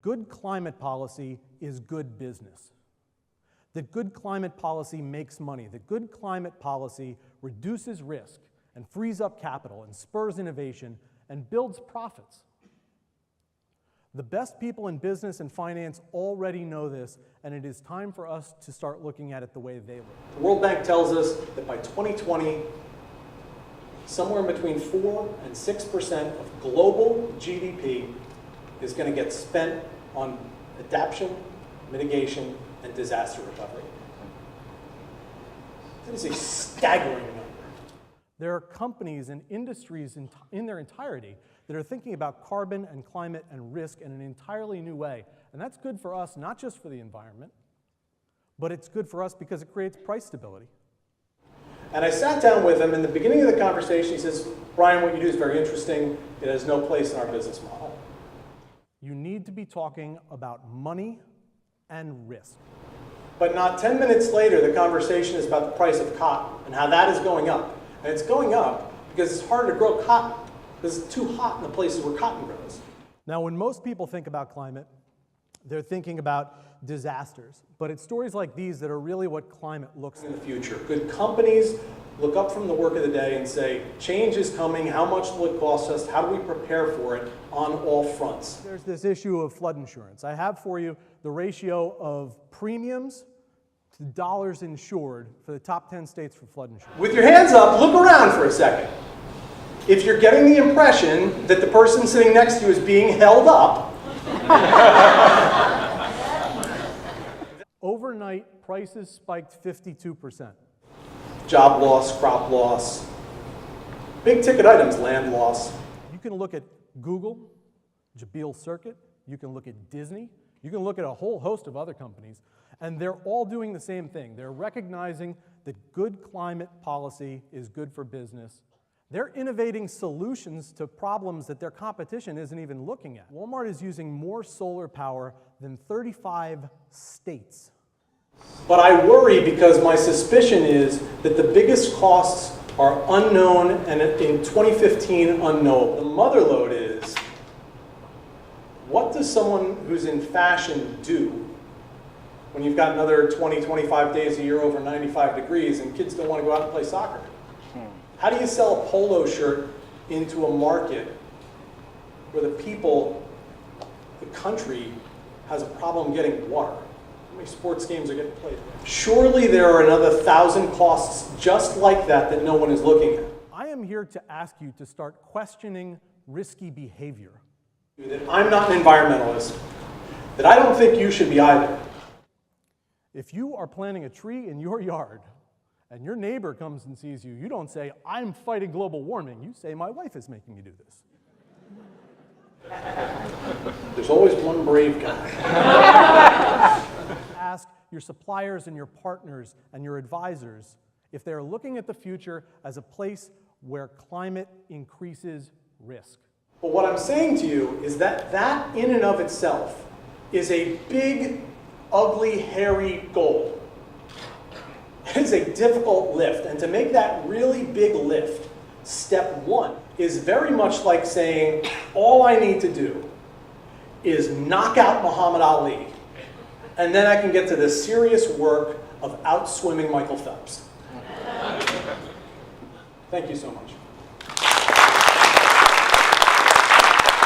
Good climate policy is good business. That good climate policy makes money. That good climate policy reduces risk and frees up capital and spurs innovation and builds profits. The best people in business and finance already know this, and it is time for us to start looking at it the way they look. The World Bank tells us that by 2020, somewhere between 4 and 6% of global GDP is going to get spent on adaptation, mitigation, and disaster recovery. That is a staggering number. There are companies and industries in their entirety that are thinking about carbon and climate and risk in an entirely new way. And that's good for us, not just for the environment, but it's good for us because it creates price stability. And I sat down with him. In the beginning of the conversation, he says, Brian, what you do is very interesting. It has no place in our business model. You need to be talking about money and risk. But not 10 minutes later, the conversation is about the price of cotton and how that is going up. And it's going up because it's harder to grow cotton, because it's too hot in the places where cotton grows. Now, when most people think about climate, they're thinking about disasters. But it's stories like these that are really what climate looks like. In the future, good companies look up from the work of the day and say, change is coming, how much will it cost us, how do we prepare for it on all fronts? There's this issue of flood insurance. I have for you the ratio of premiums to dollars insured for the top 10 states for flood insurance. With your hands up, look around for a second. If you're getting the impression that the person sitting next to you is being held up, overnight, prices spiked 52%. Job loss, crop loss, big ticket items, land loss. You can look at Google, Jabil Circuit, you can look at Disney, you can look at a whole host of other companies, and they're all doing the same thing. They're recognizing that good climate policy is good for business. They're innovating solutions to problems that their competition isn't even looking at. Walmart is using more solar power than 35 states. But I worry because my suspicion is that the biggest costs are unknown and in 2015 unknowable. The mother lode is, what does someone who's in fashion do when you've got another 20, 25 days a year over 95 degrees and kids don't want to go out and play soccer? How do you sell a polo shirt into a market where the people, the country, has a problem getting water? How many sports games are getting played? Surely there are another 1,000 costs just like that that no one is looking at. I am here to ask you to start questioning risky behavior. That I'm not an environmentalist, that I don't think you should be either. If you are planting a tree in your yard and your neighbor comes and sees you, you don't say, I'm fighting global warming. You say, my wife is making me do this. There's always one brave guy. Ask your suppliers and your partners and your advisors if they're looking at the future as a place where climate increases risk. But what I'm saying to you is that that in and of itself is a big, ugly, hairy goal. It is a difficult lift, and to make that really big lift, step one is very much like saying, all I need to do is knock out Muhammad Ali, and then I can get to the serious work of outswimming Michael Phelps. Thank you so much.